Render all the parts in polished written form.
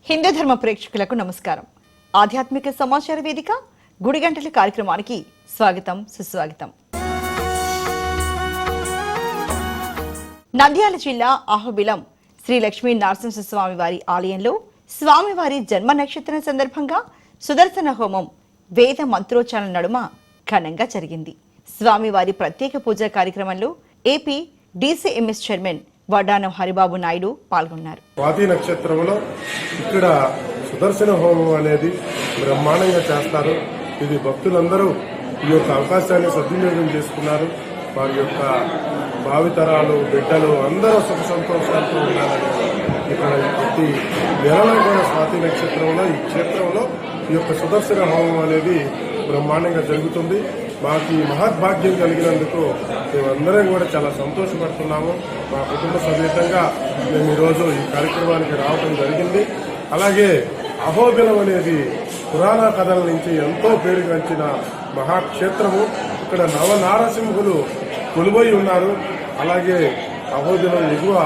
హిందూ ధర్మ ప్రేక్షకులకు నమస్కారం. ఆధ్యాత్మిక సమాచార వేదిక గుడిగంటల కార్యక్రమానికి స్వాగతం, సుస్వాగతం. నంద్యాల జిల్లా అహోబిలం శ్రీ లక్ష్మీ నరసింహస్వామి వారి ఆలయంలో స్వామివారి జన్మ నక్షత్రం సందర్భంగా సుదర్శన హోమం వేద మంత్రోచ్చారణ నడుమ ఘనంగా జరిగింది. స్వామివారి ప్రత్యేక పూజా కార్యక్రమంలో ఏపీ డీసీఎంఎస్ చైర్మన్ వడ్డానం హరిబాబు నాయుడు పాల్గొన్నారు. స్వాతి నక్షత్రంలో ఇక్కడ సుదర్శన హోమం అనేది బ్రహ్మాండంగా చేస్తారు. ఇది భక్తులందరూ ఈ యొక్క అవకాశాన్ని సద్వినియోగం చేసుకున్నారు. వారి యొక్క భావితరాలు, బిడ్డలు అందరూ సుఖ సంతోషాలతో ఉండాలని ఇక్కడ ప్రతి నెలలో కూడా స్వాతి నక్షత్రంలో ఈ క్షేత్రంలో ఈ యొక్క సుదర్శన హోమం అనేది బ్రహ్మాండంగా జరుగుతుంది. మాకు ఈ మహద్భాగ్యం కలిగినందుకు మేమందరం కూడా చాలా సంతోషపడుతున్నాము. మా కుటుంబ సమేతంగా మేము ఈరోజు ఈ కార్యక్రమానికి రావడం జరిగింది. అలాగే అహోబిలం అనేది పురాణ కథల నుంచి ఎంతో పేరుగాంచిన మహాక్షేత్రము. ఇక్కడ నవనారసింహులు కొలువై ఉన్నారు. అలాగే అహోబిలం ఎగువ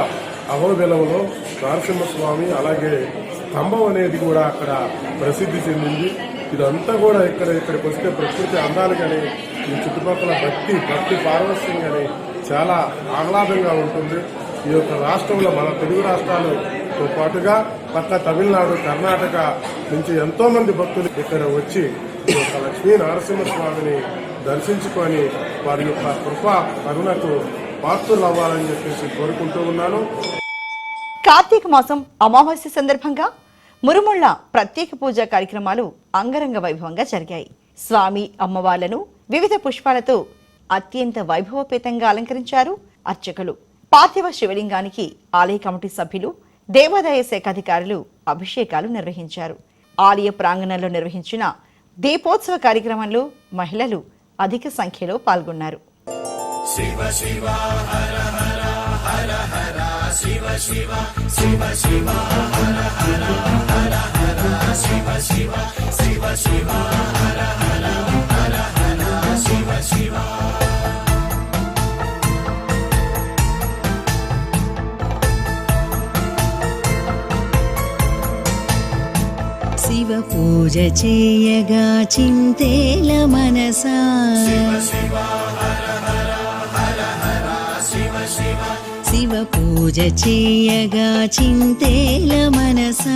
అహోబిలంలో నరసింహస్వామి అలాగే స్తంభం అనేది కూడా అక్కడ ప్రసిద్ధి చెందింది. ఇదంతా కూడా ఇక్కడికి వస్తే ప్రకృతి అందాలు కానీ ఈ చుట్టుపక్కల భక్తి పారవస్యం కానీ చాలా ఆహ్లాదంగా ఉంటుంది. ఈ యొక్క రాష్ట్రంలో మన తెలుగు రాష్ట్రాలతో పాటుగా పక్క తమిళనాడు, కర్ణాటక నుంచి ఎంతో మంది భక్తులు ఇక్కడ వచ్చి ఈ యొక్క లక్ష్మీ నరసింహస్వామిని దర్శించుకొని వారి యొక్క కృపా కరుణకు పాత్రలు అవ్వాలని చెప్పేసి కోరుకుంటూ ఉన్నాను. కార్తీక మాసం అమావాస్య సందర్భంగా మురుముళ్ల ప్రత్యేక పూజా కార్యక్రమాలు అంగరంగ వైభవంగా జరిగాయి. స్వామి అమ్మవార్లను వివిధ పుష్పాలతో అత్యంత వైభవపేతంగా అలంకరించారు అర్చకులు. పార్థివ శివలింగానికి ఆలయ కమిటీ సభ్యులు, దేవాదాయ శాఖ అధికారులు అభిషేకాలు నిర్వహించారు. ఆలయ ప్రాంగణంలో నిర్వహించిన దీపోత్సవ కార్యక్రమంలో మహిళలు అధిక సంఖ్యలో పాల్గొన్నారు. శివ శివ హర హర హర హర శివ శివ శివ శివ హర హర హర హర శివ శివ శివ శివ హర హర హర హర శివ శివ. శివ పూజ చేయగా చింతేల మనసా శివ పూజ చేయగా చింతేల మనసా.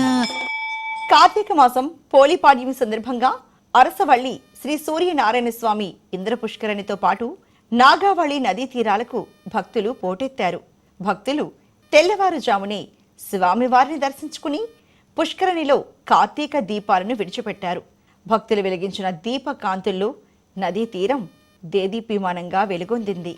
కార్తీక మాసం పోలిపాడ్యమి సందర్భంగా అరసవల్లి శ్రీ సూర్యనారాయణ స్వామి ఇంద్ర పుష్కరిణితో పాటు నాగావళి నదీ తీరాలకు భక్తులు పోటెత్తారు. భక్తులు తెల్లవారుజామునే స్వామివారిని దర్శించుకుని పుష్కరిణిలో కార్తీక దీపాలను విడిచిపెట్టారు. భక్తులు వెలిగించిన దీప కాంతుల్లో నదీ తీరం దేదీప్యమానంగా వెలుగొందింది.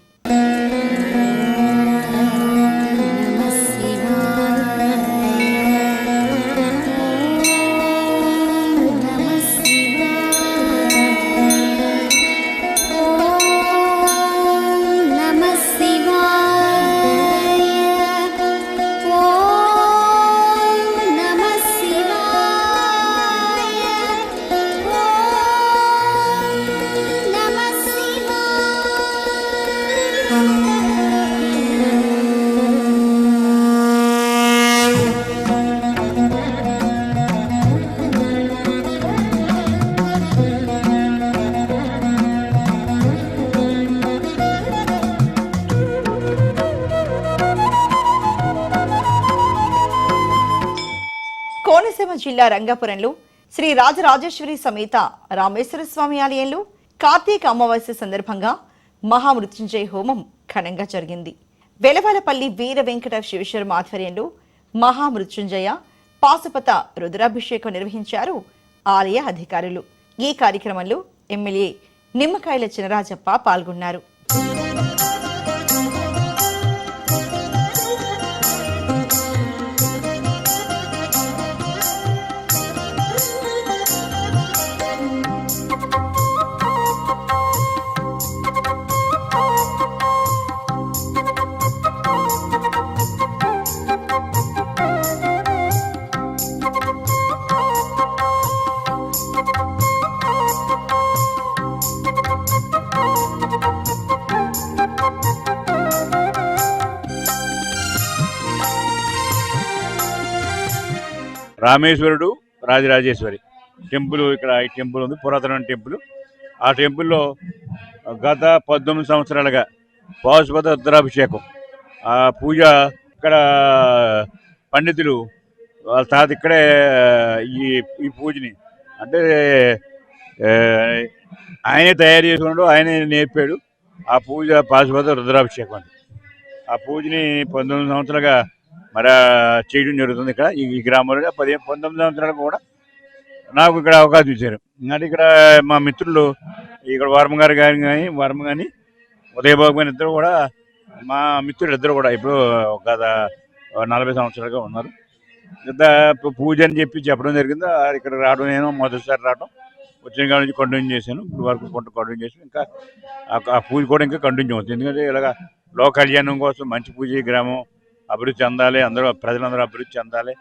కోనసీమ జిల్లా రంగాపురంలో శ్రీ రాజరాజేశ్వరి సమేత రామేశ్వర స్వామి ఆలయంలో కార్తీక అమావాస్య సందర్భంగా మహామృత్యుంజయ హోమం ఘనంగా జరిగింది. వెలవలపల్లి వీర వెంకట శివశర్మ ఆధ్వర్యంలో మహామృత్యుంజయ పాశుపత రుద్రాభిషేకం నిర్వహించారు ఆలయ అధికారులు. ఈ కార్యక్రమంలో ఎమ్మెల్యే నిమ్మకాయల చినరాజప్ప పాల్గొన్నారు. రామేశ్వరుడు, రాజరాజేశ్వరి టెంపుల్. ఇక్కడ ఈ టెంపుల్ ఉంది, పురాతన టెంపుల్. ఆ టెంపుల్లో గత 19 సంవత్సరాలుగా పాశుపత రుద్రాభిషేకం ఆ పూజ ఇక్కడ పండితులు వాళ్ళ తాత ఇక్కడే ఈ ఈ పూజని అంటే ఆయనే తయారు చేసుకున్నాడు, ఆయనే నేర్పాడు. ఆ పూజ పాశుపత రుద్రాభిషేకం అని ఆ పూజని 19 సంవత్సరాలుగా మరి చేయడం జరుగుతుంది ఇక్కడ ఈ గ్రామంలో. 19 సంవత్సరాలు కూడా నాకు ఇక్కడ అవకాశం ఇచ్చారు. అంటే ఇక్కడ మా మిత్రులు ఇక్కడ వర్మ గారు కానీ ఉదయబాబు గారి ఇద్దరు కూడా మా మిత్రులు ఇద్దరు కూడా ఇప్పుడు గత 40 సంవత్సరాలుగా ఉన్నారు. పూజ అని చెప్పడం జరిగింది. ఇక్కడ రావడం నేను మొదటిసారి రావడం, వచ్చిన కాడ నుంచి కంటిన్యూ చేశాను. ఇప్పుడు వరకు కంటిన్యూ చేశాను. ఇంకా ఆ పూజ కూడా ఇంకా కంటిన్యూ అవుతుంది. ఎందుకంటే ఇలాగ లోక కళ్యాణం కోసం మంచి పూజ, గ్రామం అభివృద్ధి చెందాలి, ప్రజలందరూ అభివృద్ధి చెందాలి.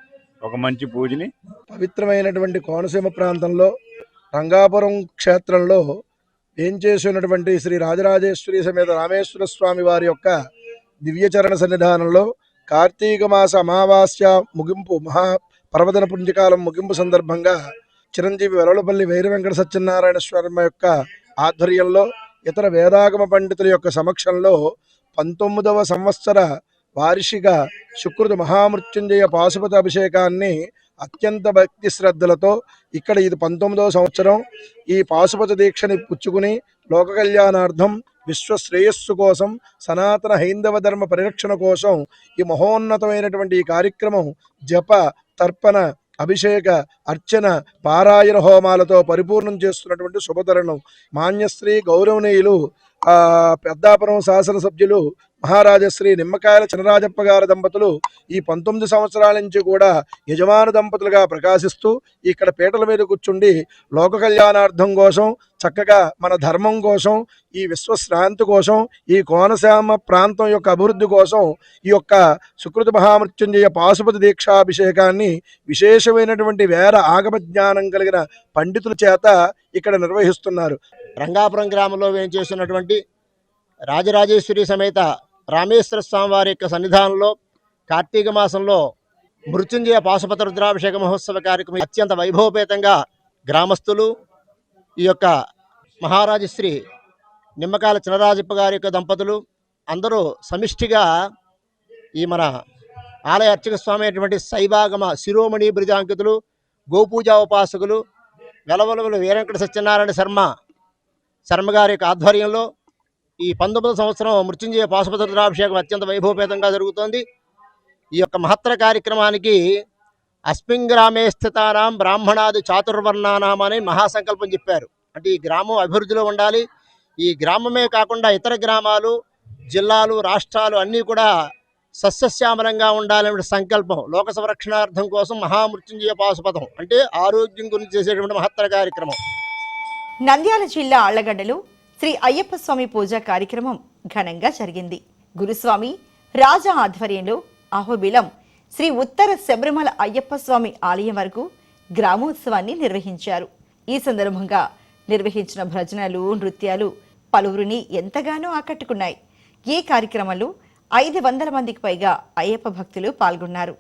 ఒక మంచి పూజని పవిత్రమైనటువంటి కోనసీమ ప్రాంతంలో రంగాపురం క్షేత్రంలో ఏం చేసినటువంటి శ్రీ రాజరాజేశ్వరి సమేత రామేశ్వర స్వామి వారి యొక్క దివ్యచరణ సన్నిధానంలో కార్తీక మాస అమావాస్య ముగింపు మహాపర్వదన పుణ్యకాలం ముగింపు సందర్భంగా చిరంజీవి వెలవలపల్లి వైర వెంకట సత్యనారాయణ స్వామి యొక్క ఆధ్వర్యంలో ఇతర వేదాగమ పండితుల యొక్క సమక్షంలో 19వ సంవత్సర వార్షిక సుకృత మహామృత్యుంజయ పాశుపత అభిషేకాన్ని అత్యంత భక్తి శ్రద్ధలతో ఇక్కడ ఇది 19వ సంవత్సరం ఈ పాశుపత దీక్షని పుచ్చుకుని లోక కళ్యాణార్థం, విశ్వ శ్రేయస్సు కోసం, సనాతన హైందవ ధర్మ పరిరక్షణ కోసం ఈ మహోన్నతమైనటువంటి ఈ కార్యక్రమం జప, తర్పణ, అభిషేక, అర్చన, పారాయణ హోమాలతో పరిపూర్ణం చేస్తున్నటువంటి శుభతరుణం. మాన్యశ్రీ గౌరవనీయులు పెద్దాపురం శాసనసభ్యులు మహారాజశ్రీ నిమ్మకాయల చినరాజప్ప గారి దంపతులు ఈ 19 సంవత్సరాల నుంచి కూడా యజమాన దంపతులుగా ప్రకాశిస్తూ ఇక్కడ పీటల మీద కూర్చుండి లోక కళ్యాణార్థం కోసం, చక్కగా మన ధర్మం కోసం, ఈ విశ్వశ్రాంతి కోసం, ఈ కోనసీమ ప్రాంతం యొక్క అభివృద్ధి కోసం ఈ యొక్క సుకృత మహామృత్యుంజయ పాశుపత దీక్షాభిషేకాన్ని విశేషమైనటువంటి వేర ఆగమ జ్ఞానం కలిగిన పండితుల చేత ఇక్కడ నిర్వహిస్తున్నారు. రంగాపురం గ్రామంలో వేంచేస్తున్నటువంటి రాజరాజేశ్వరి సమేత రామేశ్వర స్వామి వారి యొక్క సన్నిధానంలో కార్తీక మాసంలో మృత్యుంజయ పాశుపత రుద్రాభిషేక మహోత్సవ కార్యక్రమం అత్యంత వైభవపేతంగా గ్రామస్తులు, ఈ యొక్క మహారాజశ్రీ నిమ్మకాయల చినరాజప్ప గారి యొక్క దంపతులు అందరూ సమిష్టిగా ఈ మన ఆలయ అర్చక స్వామి అయినటువంటి శైవాగమ శిరోమణి బ్రిజాంకితులు, గోపూజా ఉపాసకులు వెలవలవల వీరంకట సత్యనారాయణ శర్మ గారి యొక్క ఆధ్వర్యంలో ఈ 19వ సంవత్సరం మృత్యుంజయ పాశుపత రుద్రాభిషేకం అత్యంత వైభవపేతంగా జరుగుతోంది. ఈ యొక్క మహత్తర కార్యక్రమానికి అస్మిన్ గ్రామే స్థితానాం బ్రాహ్మణాది చాతుర్వర్ణానాం అని మహాసంకల్పం చెప్పారు. అంటే ఈ గ్రామం అభివృద్ధిలో ఉండాలి. ఈ గ్రామమే కాకుండా ఇతర గ్రామాలు, జిల్లాలు, రాష్ట్రాలు అన్నీ కూడా సస్యశ్యామలంగా ఉండాలనే సంకల్పం, లోక సంరక్షణార్థం కోసం మహామృత్యుంజయ పాశుపతం అంటే ఆరోగ్యం గురించి చేసేటువంటి మహత్తర కార్యక్రమం. నంద్యాల జిల్లా ఆళ్లగడ్డలో శ్రీ అయ్యప్ప స్వామి పూజా కార్యక్రమం ఘనంగా జరిగింది. గురుస్వామి రాజా ఆధ్వర్యంలో అహోబిలం శ్రీ ఉత్తర శబరిమల అయ్యప్ప స్వామి ఆలయం వరకు గ్రామోత్సవాన్ని నిర్వహించారు. ఈ సందర్భంగా నిర్వహించిన భజనలు, నృత్యాలు పలువురిని ఎంతగానో ఆకట్టుకున్నాయి. ఈ కార్యక్రమంలో 500 మందికి పైగా అయ్యప్ప భక్తులు పాల్గొన్నారు.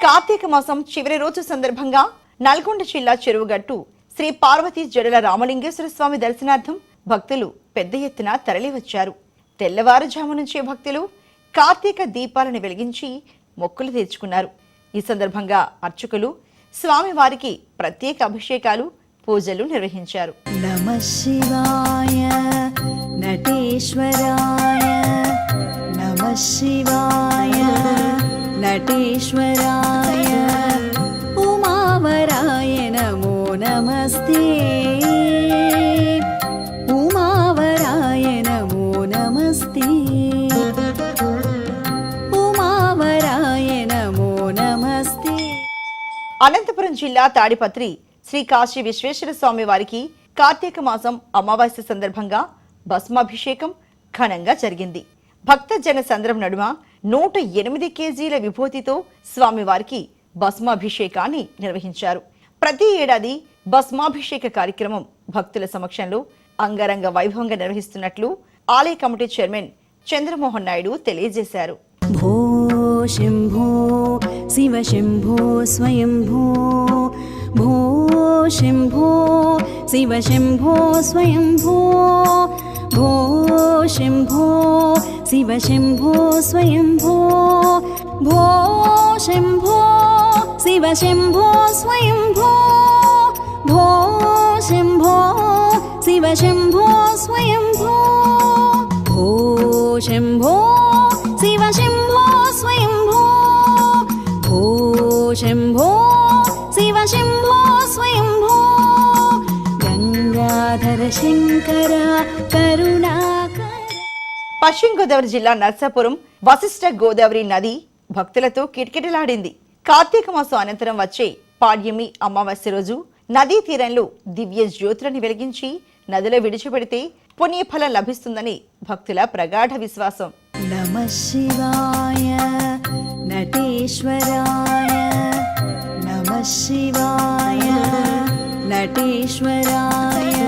కార్తీక మాసం చివరి రోజు సందర్భంగా నల్గొండ జిల్లా చెరువుగట్టు శ్రీ పార్వతీ జడల రామలింగేశ్వర స్వామి దర్శనార్థం భక్తులు పెద్ద ఎత్తున తరలివచ్చారు. తెల్లవారుజాము నుంచే భక్తులు కార్తీక దీపాలను వెలిగించి మొక్కులు తీర్చుకున్నారు. ఈ సందర్భంగా అర్చకులు స్వామివారికి ప్రత్యేక అభిషేకాలు, పూజలు నిర్వహించారు. నమః శివాయ నటేశ్వరాయ, నమః శివాయ నటేశ్వరాయ, ఉమావరాయ నమో నమస్తే, ఉమావరాయ నమో నమస్తే, ఉమావరాయ నమో నమస్తే. అనంతపురం జిల్లా తాడిపత్రి శ్రీ కాశీ విశ్వేశ్వర స్వామి వారికి కార్తీక మాసం అమావాస్య సందర్భంగా భస్మాభిషేకం ఘనంగా జరిగింది. భక్త జన సంద్రం నడుమ 108 కేజీల విభూతితో స్వామివారికి భస్మాభిషేకాన్ని నిర్వహించారు. ప్రతి ఏడాది భస్మాభిషేక కార్యక్రమం భక్తుల సమక్షంలో అంగరంగ వైభవంగా నిర్వహిస్తున్నట్లు ఆలయ కమిటీ చైర్మన్ చంద్రమోహన్ నాయుడు తెలియజేశారు. भो शम्भो शिव शम्भो स्वयंभो भो शम्भो शिव शम्भो स्वयंभो भो शम्भो शिव शम्भो स्वयंभो भो शम्भो शिव शम्भो स्वयंभो भो शम्भो शिव शम्भो स्वयंभो भो शम्भो शिव शम्भो स्वयंभो भो शम्भो शिव शम्भो स्वयंभो गंगाधर शंकर करुणाकर. పశ్చిమ గోదావరి జిల్లా నర్సాపురం వశిష్ఠ గోదావరి నది భక్తులతో కిటకిటలాడింది. కార్తీక మాసం అనంతరం వచ్చే పాడ్యమి అమావాస్య రోజు నదీ తీరంలో దివ్య జ్యోతులను వెలిగించి నదిలో విడిచిపెడితే పుణ్యఫలం లభిస్తుందని భక్తుల ప్రగాఢ విశ్వాసం. नमः शिवाय नटेश्वराय नमः शिवाय नटेश्वराय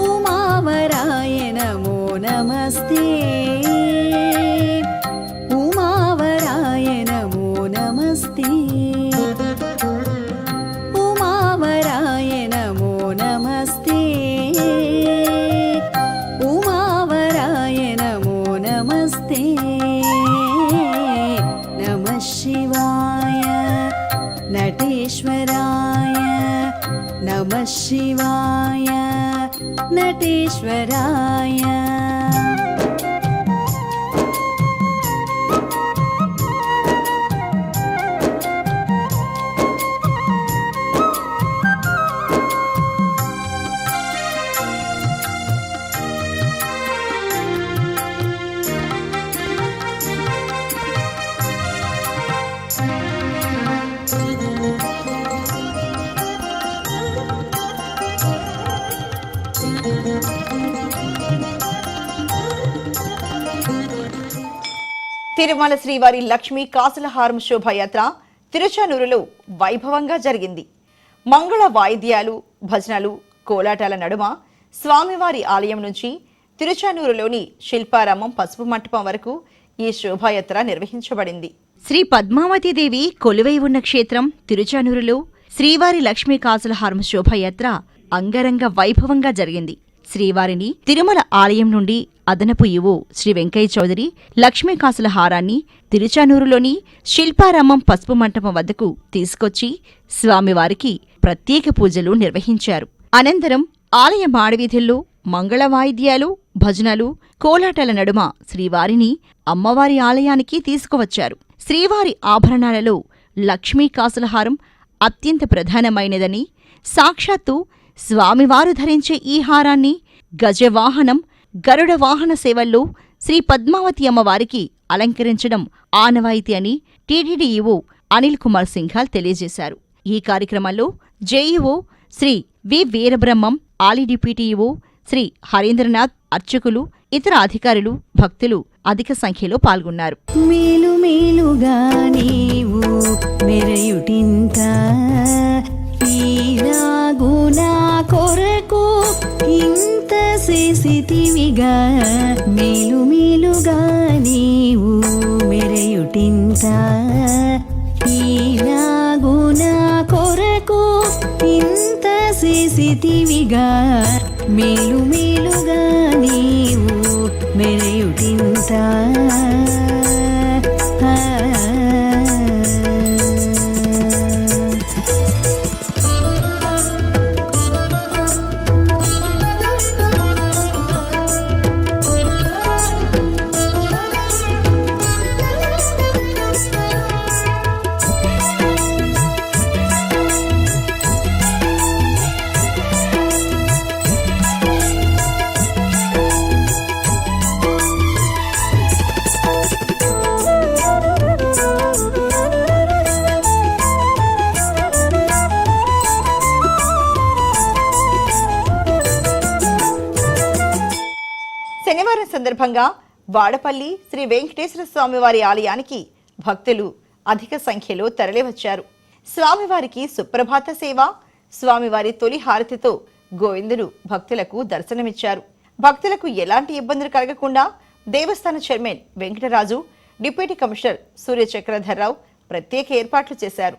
उमावराय नमो नमस्ते उमावराय नमो नमस्ते उमावराय नमो नमस्ते उमावराय नमो नमस्ते नमः शिवाय नटेश्वराय नमः शिवाय नटेश्वराय. తిరుమల శ్రీవారి లక్ష్మీ కాసులహారం శోభాయాత్ర తిరుచానూరులో వైభవంగా జరిగింది. మంగళ వాయిద్యాలు, భజనలు, కోలాటాల నడుమ స్వామివారి ఆలయం నుంచి తిరుచానూరులోని శిల్పారామం పసుపు మంటపం వరకు ఈ శోభాయాత్ర నిర్వహించబడింది. శ్రీ పద్మావతీదేవి కొలువై ఉన్న క్షేత్రం తిరుచానూరులో శ్రీవారి లక్ష్మీ కాసులహారం శోభాయాత్ర అంగరంగ వైభవంగా జరిగింది. శ్రీవారిని తిరుమల ఆలయం నుండి అదనపు ఈవో శ్రీ వెంకయ్య చౌదరి లక్ష్మీ కాసుల హారాన్ని తిరుచానూరులోని శిల్పారామం పసుపు మంటపం వద్దకు తీసుకొచ్చి స్వామివారికి ప్రత్యేక పూజలు నిర్వహించారు. అనంతరం ఆలయ మాడవీధుల్లో మంగళ వాయిద్యాలు, భజనలు, కోలాటాల నడుమ శ్రీవారిని అమ్మవారి ఆలయానికి తీసుకువచ్చారు. శ్రీవారి ఆభరణాలలో లక్ష్మీ కాసులహారం అత్యంత ప్రధానమైనదని, సాక్షాత్తు స్వామివారు ధరించే ఈ హారాన్ని గజవాహనం, గరుడ వాహన సేవల్లో శ్రీ పద్మావతి అమ్మవారికి అలంకరించడం ఆనవాయితీ అని టీటీడీ ఈవో అనిల్ కుమార్ సింఘాల్ తెలియజేశారు. ఈ కార్యక్రమంలో జేఈఓ శ్రీ వి వీరబ్రహ్మం, ఆలయ డిప్యూటీ ఈవో శ్రీ హరీంద్రనాథ్, అర్చకులు, ఇతర అధికారులు, భక్తులు అధిక సంఖ్యలో పాల్గొన్నారు. మేలు మేలుగా నీవు మెరయుటింత ఈలాగునా కొరకు ఇంత చేసితివిగా మేలు మేలుగా నీవు మెరయుటింత ఈలాగునా కొరకు ఇంత చేసితివిగా మేలు మేలుగా నీవు మెరయుటింత శనివారం సందర్భంగా వాడపల్లి శ్రీ వెంకటేశ్వర స్వామివారి ఆలయానికి భక్తులు అధిక సంఖ్యలో తరలివచ్చారు. స్వామివారికి సుప్రభాత సేవ, స్వామివారి తొలి హారతితో గోవిందుడు భక్తులకు దర్శనమిచ్చారు. భక్తులకు ఎలాంటి ఇబ్బందులు కలగకుండా దేవస్థాన చైర్మన్ వెంకటరాజు, డిప్యూటీ కమిషనర్ సూర్యచక్రధర్రావు ప్రత్యేక ఏర్పాట్లు చేశారు.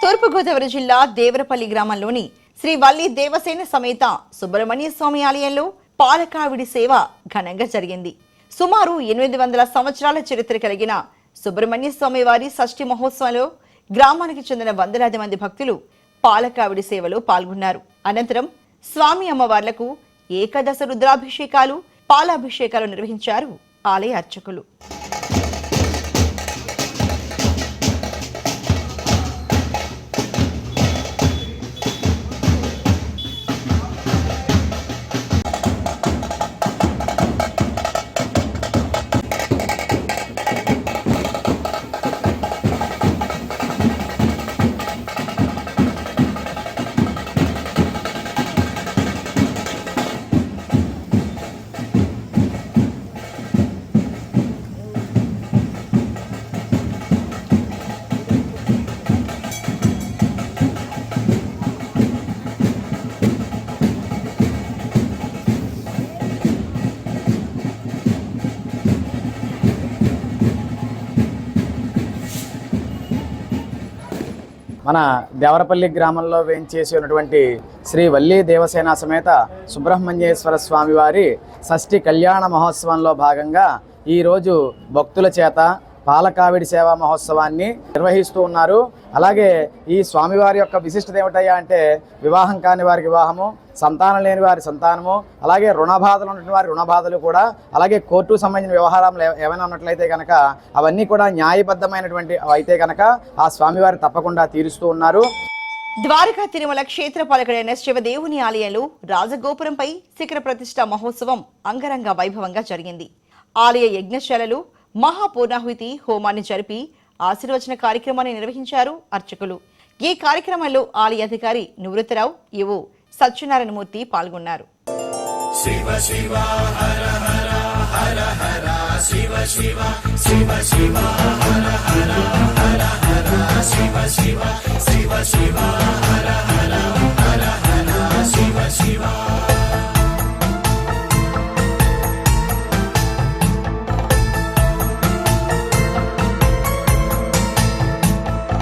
తూర్పుగోదావరి జిల్లా దేవరపల్లి గ్రామంలోని శ్రీ వల్లి దేవసేన సమేత సుబ్రహ్మణ్య స్వామి ఆలయంలో పాలకావిడి సేవ ఘనంగా జరిగింది. సుమారు 800 సంవత్సరాల చరిత్ర కలిగిన సుబ్రహ్మణ్య స్వామి వారి షష్ఠి మహోత్సవంలో గ్రామానికి చెందిన వందలాది మంది భక్తులు పాలకావిడి సేవలో పాల్గొన్నారు. అనంతరం స్వామి అమ్మవార్లకు ఏకాదశ రుద్రాభిషేకాలు, పాలాభిషేకాలు నిర్వహించారు ఆలయ అర్చకులు. మన దేవరపల్లి గ్రామంలో వేంచేసి ఉన్నటువంటి శ్రీ వల్లి దేవసేన సమేత సుబ్రహ్మణ్యేశ్వర స్వామి వారి షష్ఠి కళ్యాణ మహోత్సవంలో భాగంగా ఈరోజు భక్తుల చేత పాలకావిడి సేవా మహోత్సవాన్ని నిర్వహిస్తూ ఉన్నారు. అలాగే ఈ స్వామివారి యొక్క విశిష్టత ఏమిటయ్యా అంటే వివాహం కాని వారికి వివాహము, సంతానం లేని వారి సంతానము, అలాగే రుణబాధలు ఉన్నటువంటి వారి రుణబాధలు కూడా, అలాగే కోర్టుకు సంబంధించిన వ్యవహారాలు ఏమైనా ఉన్నట్లయితే కనుక అవన్నీ కూడా న్యాయబద్ధమైనటువంటి అయితే కనుక ఆ స్వామివారి తప్పకుండా తీరుస్తూ ఉన్నారు. ద్వారకా తిరుమల క్షేత్ర పాలకుడైన శివదేవుని ఆలయంలో రాజగోపురంపై శిఖర ప్రతిష్ఠ మహోత్సవం అంగరంగ వైభవంగా జరిగింది. ఆలయ యజ్ఞశాలలు మహాపూర్ణాహుతి హోమాన్ని జరిపి ఆశీర్వచన కార్యక్రమాన్ని నిర్వహించారు అర్చకులు. ఈ కార్యక్రమంలో ఆలయ అధికారి నివృత్తరావు, ఈవో సత్యనారాయణమూర్తి పాల్గొన్నారు. శివ శివ హర హర హర హర శివ శివ శివ శివ హర హర హర హర శివ శివ శివ శివ హర హర హర హర శివ శివ.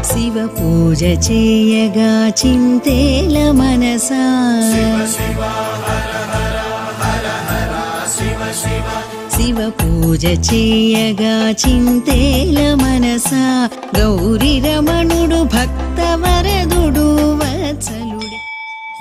శివ పూజ చేయగా చింతేల మనసా, శివ పూజ చేయగా చింతేల మనసా, గౌరీ రమణుడు భక్తవరదుడు వత్సలుడు.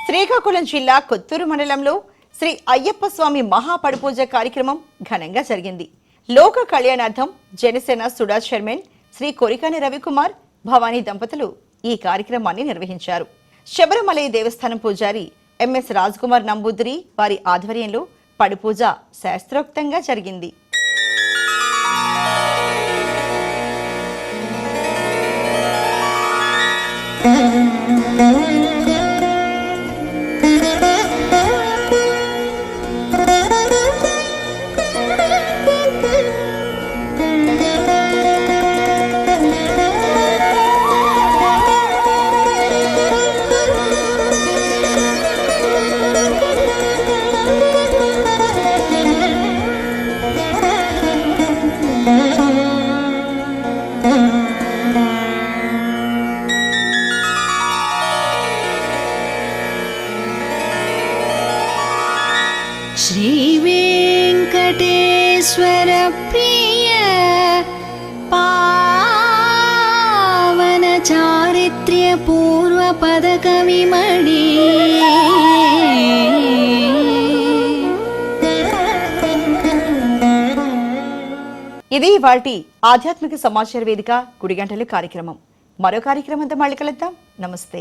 శ్రీకాకుళం జిల్లా కొత్తూరు మండలంలో శ్రీ అయ్యప్ప స్వామి మహాపడిపూజ కార్యక్రమం ఘనంగా జరిగింది. లోక కళ్యాణార్థం జనసేన సుడా చైర్మన్ శ్రీ కొరికాని రవికుమార్, భవానీ దంపతులు ఈ కార్యక్రమాన్ని నిర్వహించారు. శబరిమలై దేవస్థానం పూజారి ఎంఎస్ రాజ్ కుమార్ నంబూద్రి వారి ఆధ్వర్యంలో పడిపూజ శాస్త్రోక్తంగా జరిగింది. वेङ्कटेश्वर प्रिय पावन चारित्र्य पूर्व पदकविमणि ఇది వాటి ఆధ్యాత్మిక సమాచార వేదిక గుడిగంటలు కార్యక్రమం. మరో కార్యక్రమంతో మళ్ళీ కలుద్దాం. నమస్తే.